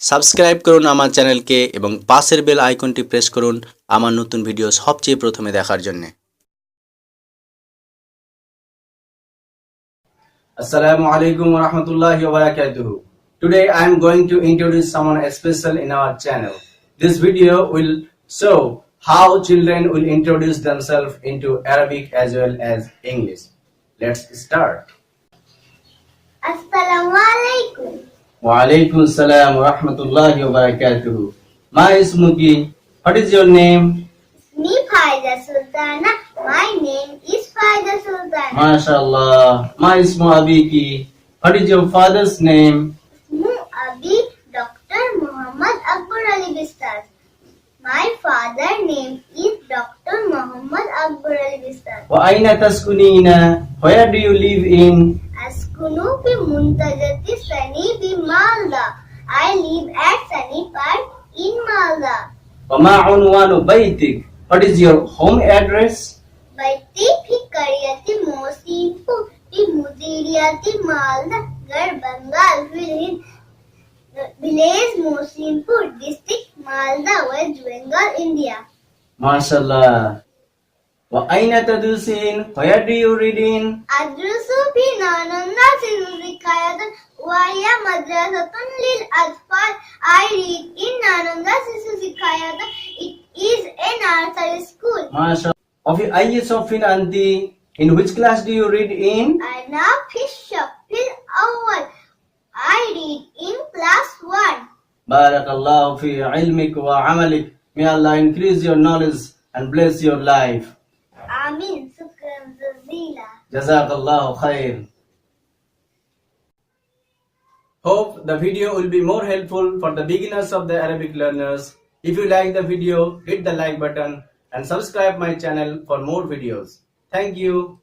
Subscribe করুন আমার চ্যানেলকে এবং পাশের বেল আইকনটি প্রেস করুন আমার নতুন ভিডিও সবচেয়ে প্রথমে দেখার জন্য। Assalamu alaikum wa rahmatullahi wa barakatuh. Today I am going to introduce someone special in our channel. This video will show how children will introduce themselves into Arabic as well as English. Let's start. Assalamu alaikum. Wa alaikum assalam wa rahmatullahi wa barakatuh. Ma ismuki? What is your name? Me Faiza Sultana. My name is Faiza Sultana. MashaAllah. Ma ismu abiki? What is your father's name? Ismu Abi Dr. Muhammad Akbar Ali Bistas. My father name is Dr. Muhammad Akbar Ali Bistas. Wa aina taskunina? Where do you live in? Askunu fi Muntajati Sani bi Malda. I live at Sunny Park in Malda. Wa ma unwanu baytik? What is your home address? Baiti fi Kariyati Mosinpu fi Mudiriyati Malda. Gar Bengal Village Mosinpur District Malda West Bengal India. MashaAllah. Wa aina tadusin? Where do you read in? Adrusu fi Nananda Sisu Zikayatan Waya Madrasatun Lil Atfal. I read in Nananda Sisu Zikayatan. It is a nursery school. MashaAllah. Of ayyi sofin anti? In which class do you read in? Ana fi Shafil Awal. I read in class 1. Barakallahu fi ilmik wa amalik. May Allah increase your knowledge and bless your life. Amin. Shukran Jazila. Jazakallahu khair. Hope the video will be more helpful for the beginners of the Arabic learners. If you like the video, hit the like button and subscribe my channel for more videos. Thank you.